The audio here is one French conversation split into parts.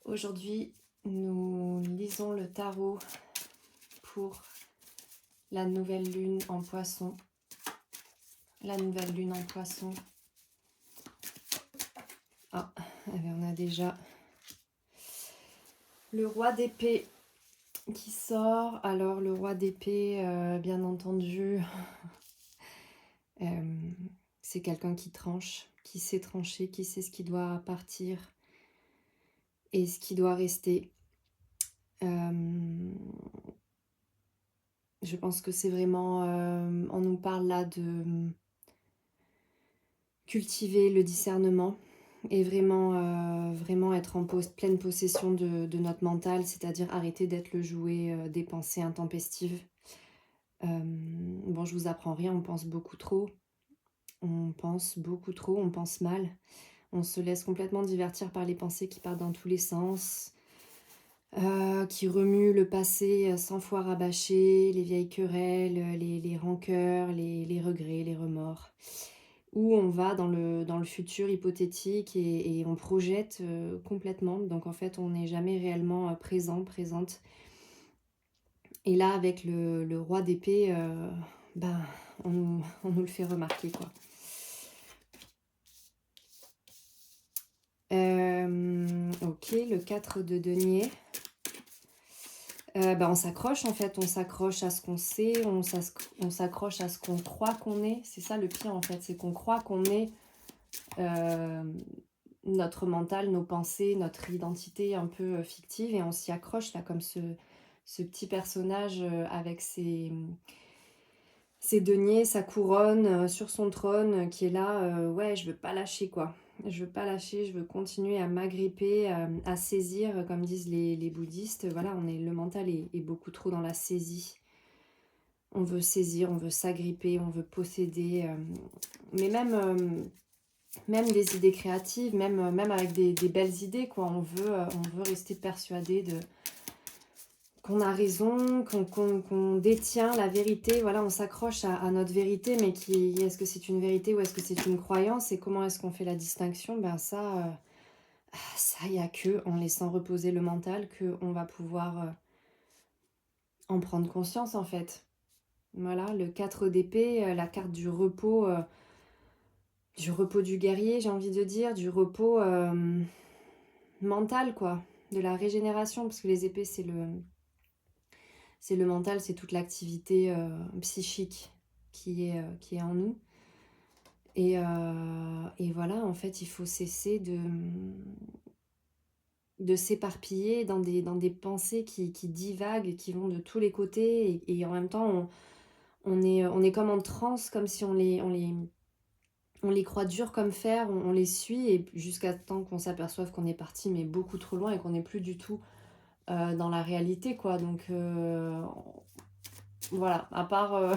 Aujourd'hui, nous lisons le tarot pour la nouvelle lune en poisson. La nouvelle lune en poisson. Ah, on a déjà le roi d'épée qui sort. Alors le roi d'épée, bien entendu, c'est quelqu'un qui tranche, qui sait trancher, qui sait ce qui doit partir et ce qui doit rester. Je pense que c'est vraiment... on nous parle là de cultiver le discernement et vraiment être en pleine possession de notre mental, c'est-à-dire arrêter d'être le jouet des pensées intempestives. Bon, je vous apprends rien, on pense beaucoup trop. On pense beaucoup trop, on pense mal. On se laisse complètement divertir par les pensées qui partent dans tous les sens. Qui remue le passé 100 fois rabâché, les vieilles querelles, les rancœurs, les regrets, les remords. Ou on va dans le futur hypothétique et on projette complètement. Donc en fait, on n'est jamais réellement présente. Et là, avec le roi d'épée, on nous le fait remarquer, quoi. Ok, le 4 de denier. On s'accroche en fait, on s'accroche à ce qu'on sait, on s'accroche à ce qu'on croit qu'on est. C'est ça le pire en fait, c'est qu'on croit qu'on est notre mental, nos pensées, notre identité un peu fictive et on s'y accroche là comme ce petit personnage avec ses deniers, sa couronne sur son trône qui est là, ouais je veux pas lâcher quoi. Je veux pas lâcher, je veux continuer à m'agripper, à saisir, comme disent les bouddhistes. Voilà, le mental est beaucoup trop dans la saisie. On veut saisir, on veut s'agripper, on veut posséder. Mais même des idées créatives, même avec des belles idées, quoi. On veut rester persuadé qu'on a raison, qu'on détient la vérité. Voilà, on s'accroche à notre vérité, mais est-ce que c'est une vérité ou est-ce que c'est une croyance? Et comment est-ce qu'on fait la distinction? Ça, il n'y a que en laissant reposer le mental qu'on va pouvoir en prendre conscience, en fait. Voilà, le 4 d'épée, la carte du repos du guerrier, j'ai envie de dire, du repos mental, quoi, de la régénération, parce que les épées, c'est le mental, c'est toute l'activité psychique qui est en nous. Et voilà, en fait, il faut cesser de s'éparpiller dans des pensées qui divaguent, qui vont de tous les côtés, et en même temps, on est comme en transe, comme si on les croit durs comme fer, on les suit, et jusqu'à temps qu'on s'aperçoive qu'on est parti, mais beaucoup trop loin, et qu'on n'est plus du tout dans la réalité, quoi. Donc, voilà, à part...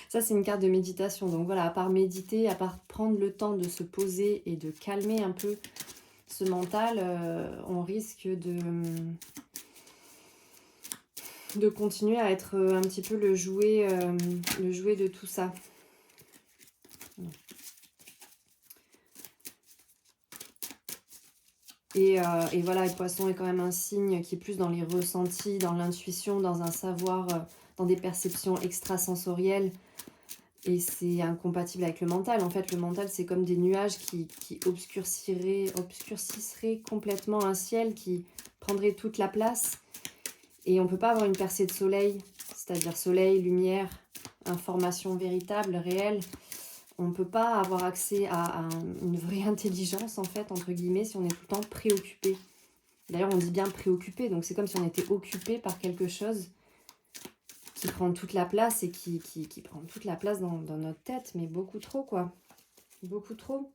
ça, c'est une carte de méditation. Donc voilà, à part méditer, à part prendre le temps de se poser et de calmer un peu ce mental, on risque de continuer à être un petit peu le jouet de tout ça. Et voilà, le poisson est quand même un signe qui est plus dans les ressentis, dans l'intuition, dans un savoir, dans des perceptions extrasensorielles. Et c'est incompatible avec le mental. En fait, le mental, c'est comme des nuages qui obscurcisseraient complètement un ciel, qui prendrait toute la place. Et on ne peut pas avoir une percée de soleil, c'est-à-dire soleil, lumière, information véritable, réelle. On ne peut pas avoir accès à une vraie intelligence, en fait, entre guillemets, si on est tout le temps préoccupé. D'ailleurs, on dit bien préoccupé, donc c'est comme si on était occupé par quelque chose qui prend toute la place et qui prend toute la place dans notre tête, mais beaucoup trop, quoi. Beaucoup trop.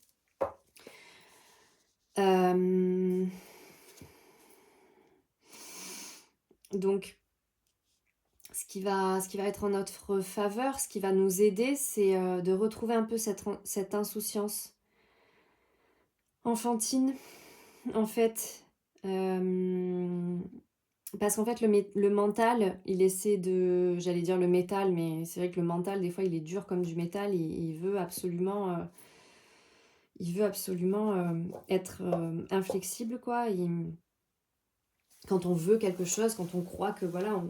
Donc, ce qui va être en notre faveur, ce qui va nous aider, c'est de retrouver un peu cette insouciance enfantine, en fait. Parce qu'en fait, le mental, il essaie de... J'allais dire le métal, mais c'est vrai que le mental, des fois, il est dur comme du métal. Il veut absolument... être inflexible, quoi. quand on veut quelque chose, quand on croit que voilà,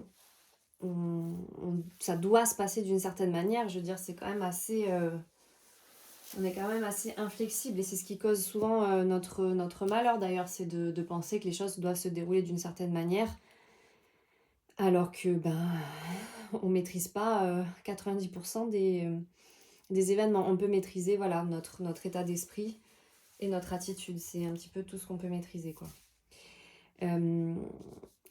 ça doit se passer d'une certaine manière, je veux dire, c'est quand même assez... on est quand même assez inflexible et c'est ce qui cause souvent notre malheur d'ailleurs, c'est de penser que les choses doivent se dérouler d'une certaine manière, alors que on maîtrise pas 90% des événements. On peut maîtriser voilà, notre état d'esprit et notre attitude, c'est un petit peu tout ce qu'on peut maîtriser, quoi.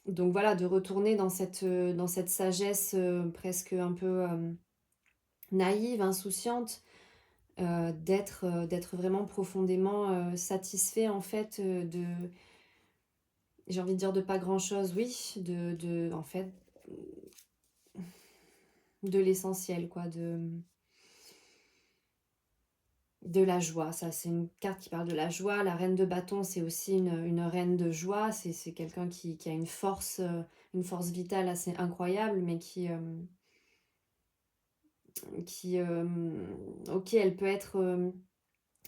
Donc voilà, de retourner dans cette sagesse presque un peu naïve, insouciante, d'être vraiment profondément satisfait en fait j'ai envie de dire de pas grand chose, oui, en fait, de l'essentiel, quoi, de la joie. Ça, c'est une carte qui parle de la joie. La reine de bâton, c'est aussi une reine de joie. C'est quelqu'un qui a une force vitale assez incroyable, mais ok, elle peut être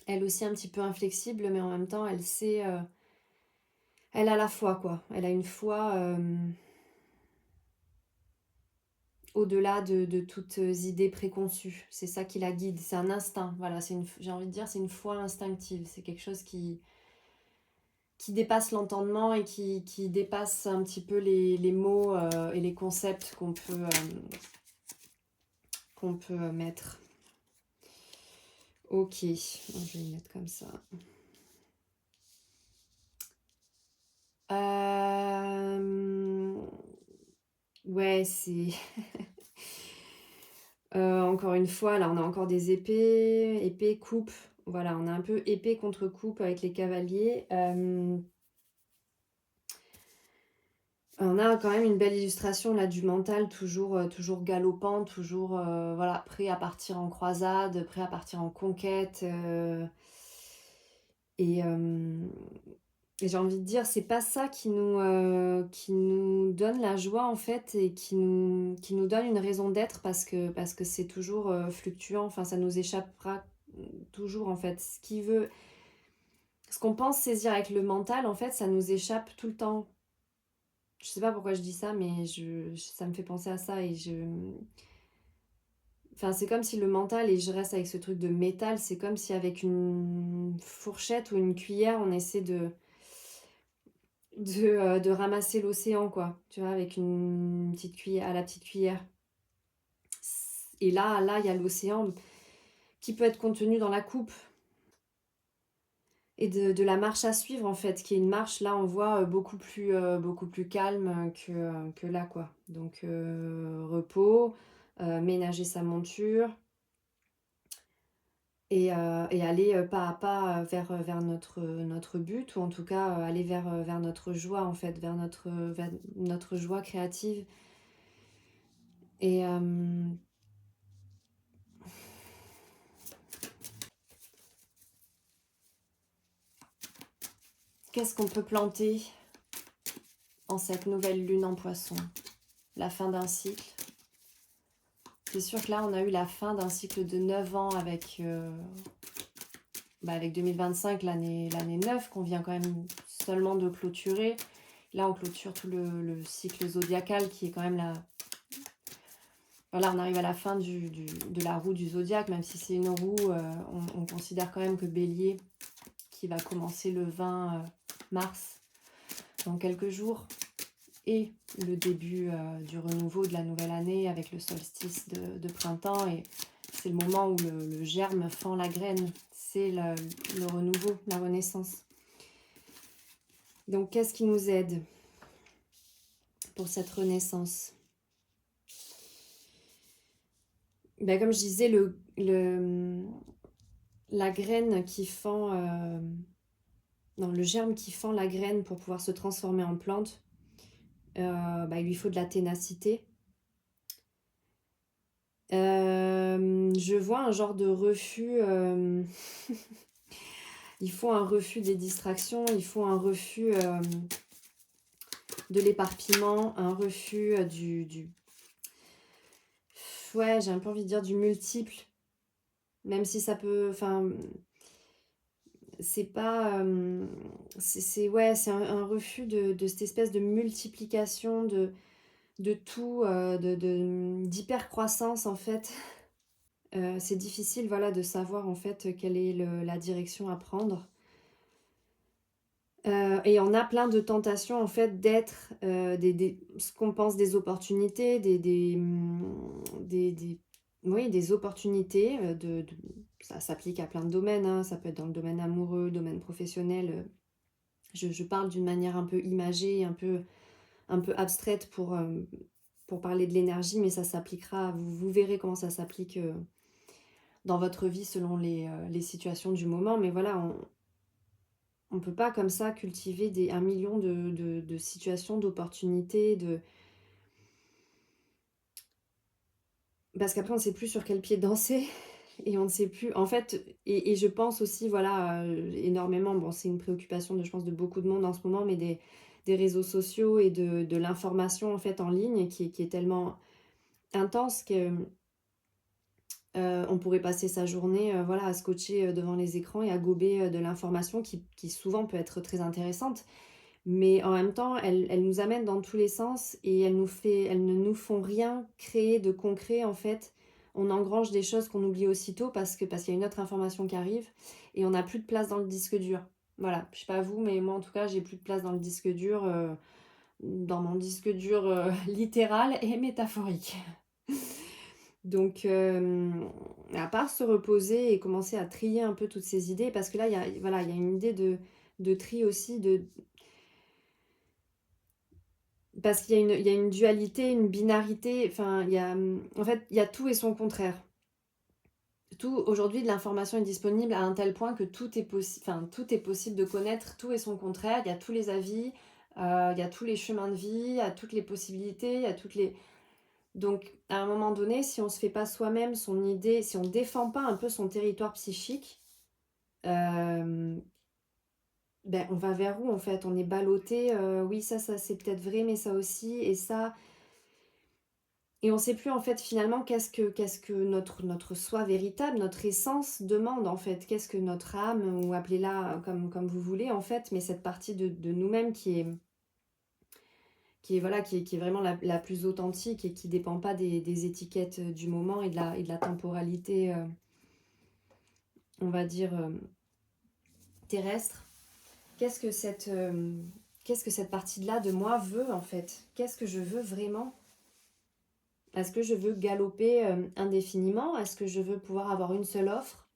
elle aussi un petit peu inflexible, mais en même temps, elle sait, elle a la foi, quoi. Elle a une foi au-delà de toutes idées préconçues. C'est ça qui la guide, c'est un instinct. Voilà, j'ai envie de dire, c'est une foi instinctive. C'est quelque chose qui dépasse l'entendement et qui dépasse un petit peu les mots et les concepts qu'on peut mettre. Ok, je vais le mettre comme ça. Ouais, c'est... encore une fois, là, on a encore des épées, coupe. Voilà, on a un peu épée contre coupe avec les cavaliers. On a quand même une belle illustration là du mental, toujours galopant, toujours voilà, prêt à partir en croisade, prêt à partir en conquête. Et j'ai envie de dire, c'est pas ça qui nous donne la joie en fait et qui nous donne une raison d'être parce que c'est toujours fluctuant, enfin ça nous échappera toujours en fait. Ce qu'on pense saisir avec le mental, en fait, ça nous échappe tout le temps. Je sais pas pourquoi je dis ça, mais ça me fait penser à ça Enfin, c'est comme si le mental, et je reste avec ce truc de métal, c'est comme si avec une fourchette ou une cuillère, on essaie de ramasser l'océan, quoi. Tu vois, avec une petite cuillère, à la petite cuillère. Et là, il y a l'océan qui peut être contenu dans la coupe. Et de la marche à suivre, en fait, qui est une marche, là, on voit beaucoup plus calme que là, quoi. Donc, repos, ménager sa monture, et aller pas à pas vers notre but, ou en tout cas aller vers notre joie, en fait, vers notre joie créative. Et qu'est-ce qu'on peut planter en cette nouvelle lune en poisson? La fin d'un cycle. C'est sûr que là, on a eu la fin d'un cycle de 9 ans avec 2025, l'année 9, qu'on vient quand même seulement de clôturer. Là, on clôture tout le cycle zodiacal qui est quand même là. Voilà, on arrive à la fin de la roue du zodiaque, même si c'est une roue, on considère quand même que Bélier, qui va commencer le 20 mars, dans quelques jours, et le début du renouveau de la nouvelle année avec le solstice de printemps. Et c'est le moment où le germe fend la graine. C'est le renouveau, la renaissance. Donc, qu'est-ce qui nous aide pour cette renaissance? Comme je disais, la graine qui fend... le germe qui fend la graine pour pouvoir se transformer en plante, il lui faut de la ténacité. Je vois un genre de refus. Il faut un refus des distractions, il faut un refus de l'éparpillement, un refus ouais, j'ai un peu envie de dire du multiple, même si ça peut... Enfin, c'est pas, ouais, c'est un refus de cette espèce de multiplication de tout, d'hypercroissance en fait. C'est difficile, voilà, de savoir en fait, quelle est la direction à prendre. Et on a plein de tentations en fait d'être, ce qu'on pense des opportunités, des oui, des opportunités, ça s'applique à plein de domaines, hein. Ça peut être dans le domaine amoureux, domaine professionnel, je parle d'une manière un peu imagée, un peu abstraite pour parler de l'énergie, mais ça s'appliquera, vous verrez comment ça s'applique, dans votre vie selon les situations du moment. Mais voilà, on peut pas comme ça cultiver 1 million de situations, d'opportunités, parce qu'après on ne sait plus sur quel pied danser et on ne sait plus en fait. Et je pense aussi, voilà, énormément, bon, c'est une préoccupation je pense de beaucoup de monde en ce moment, mais des réseaux sociaux et de l'information en fait en ligne qui est tellement intense que on pourrait passer sa journée, voilà, à scotcher, devant les écrans et à gober, de l'information qui souvent peut être très intéressante. Mais en même temps, elles nous amènent dans tous les sens et elles ne nous font rien créer de concret, en fait. On engrange des choses qu'on oublie aussitôt parce qu'il y a une autre information qui arrive et on n'a plus de place dans le disque dur. Voilà, je sais pas vous, mais moi, en tout cas, j'ai plus de place dans le disque dur, dans mon disque dur, littéral et métaphorique. Donc, à part se reposer et commencer à trier un peu toutes ces idées, parce que là, voilà, il y a une idée de tri aussi, parce qu'il y a une dualité, une binarité, enfin, en fait, il y a tout et son contraire. Tout, aujourd'hui, de l'information est disponible à un tel point que tout est possible de connaître, tout et son contraire. Il y a tous les avis, il y a tous les chemins de vie, il y a toutes les possibilités, il y a toutes les... Donc, à un moment donné, si on se fait pas soi-même son idée, si on défend pas un peu son territoire psychique, euh, ben, on va vers où en fait? On est ballotté, oui, ça c'est peut-être vrai, mais ça aussi, et ça. Et on sait plus en fait finalement qu'est-ce que notre soi véritable, notre essence demande en fait. Qu'est-ce que notre âme, ou appelez-la comme vous voulez en fait, mais cette partie de nous-mêmes voilà, qui est vraiment la plus authentique et qui dépend pas des étiquettes du moment et de la temporalité, on va dire, terrestre. Qu'est-ce que cette, qu'est-ce que cette partie-là de moi veut en fait? Qu'est-ce que je veux vraiment? Est-ce que je veux galoper indéfiniment? Est-ce que je veux pouvoir avoir une seule offre?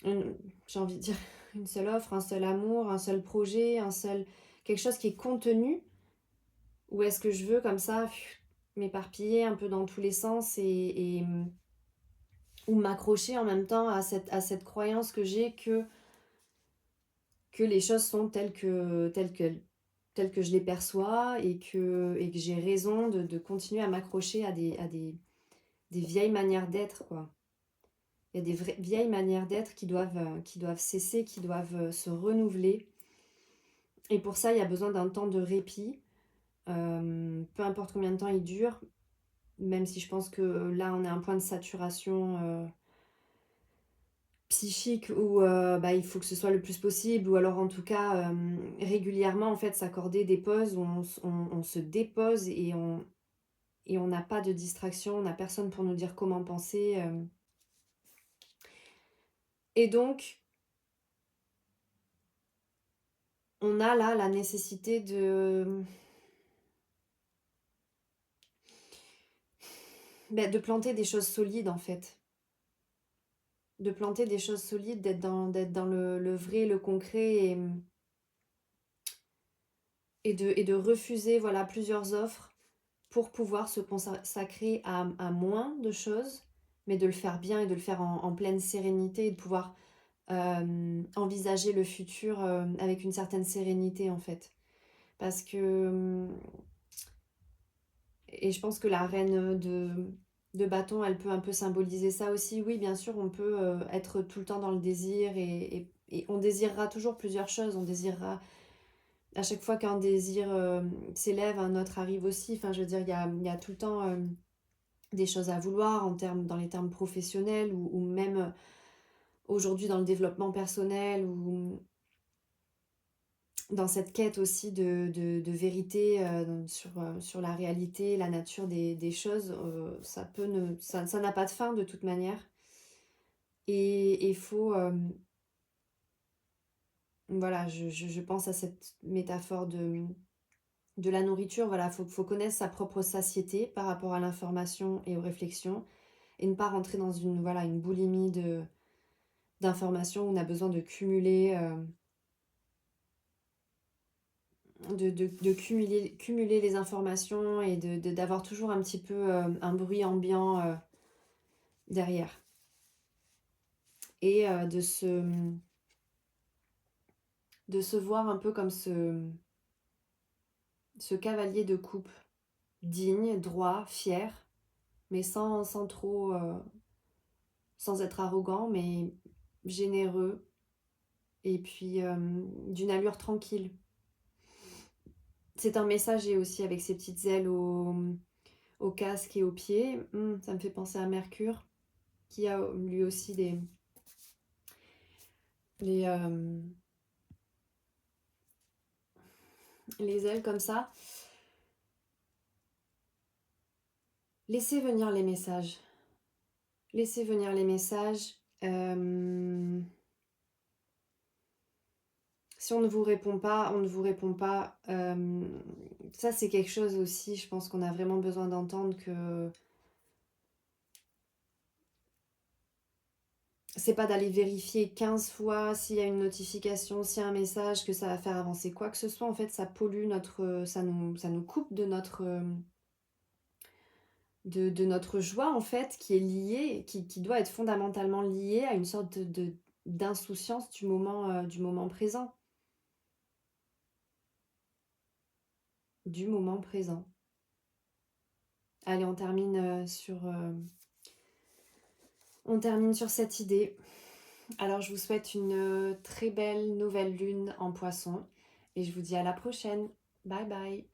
J'ai envie de dire une seule offre, un seul amour, un seul projet, quelque chose qui est contenu? Ou est-ce que je veux comme ça m'éparpiller un peu dans tous les sens ou m'accrocher en même temps à cette croyance que j'ai que les choses sont telles que je les perçois et que j'ai raison de continuer à m'accrocher des vieilles manières d'être, quoi. Il y a des vieilles manières d'être qui doivent cesser, qui doivent se renouveler. Et pour ça, il y a besoin d'un temps de répit, peu importe combien de temps il dure, même si je pense que là, on est à un point de saturation psychique où bah, il faut que ce soit le plus possible, ou alors en tout cas régulièrement en fait s'accorder des pauses où on se dépose et on n'a pas de distraction, on n'a personne pour nous dire comment penser. Et donc, on a là la nécessité de planter des choses solides en fait. De planter des choses solides, d'être dans le vrai, le concret et de refuser voilà, plusieurs offres pour pouvoir se consacrer à moins de choses, mais de le faire bien et de le faire en pleine sérénité et de pouvoir envisager le futur avec une certaine sérénité en fait. Parce que, et je pense que la reine de bâton, elle peut un peu symboliser ça aussi. Oui, bien sûr, on peut être tout le temps dans le désir et on désirera toujours plusieurs choses. On désirera, à chaque fois qu'un désir s'élève, un autre arrive aussi. Enfin, je veux dire, il y a tout le temps des choses à vouloir dans les termes professionnels ou même aujourd'hui dans le développement personnel ou dans cette quête aussi de vérité, sur la réalité, la nature des choses, ça peut ne ça n'a pas de fin de toute manière et il faut, voilà, je pense à cette métaphore de la nourriture, voilà, faut connaître sa propre satiété par rapport à l'information et aux réflexions et ne pas rentrer dans une, voilà, une boulimie d'informations où on a besoin de cumuler, de cumuler les informations et d'avoir toujours un petit peu un bruit ambiant derrière. Et de se voir un peu comme ce cavalier de coupe, digne, droit, fier, mais sans trop, sans être arrogant, mais généreux, et puis d'une allure tranquille. C'est un messager aussi avec ses petites ailes au casque et aux pieds. Ça me fait penser à Mercure, qui a lui aussi les, euh, les ailes comme ça. Laissez venir les messages. Laissez venir les messages. Si on ne vous répond pas, on ne vous répond pas. Ça, c'est quelque chose aussi, je pense qu'on a vraiment besoin d'entendre que c'est pas d'aller vérifier 15 fois s'il y a une notification, s'il y a un message, que ça va faire avancer quoi que ce soit. En fait, ça pollue ça nous coupe de notre joie, en fait, qui est liée, qui doit être fondamentalement liée à une sorte d'insouciance du moment présent. Du moment présent. Allez, on termine sur cette idée. Alors, je vous souhaite une très belle nouvelle lune en Poisson et je vous dis à la prochaine. Bye bye.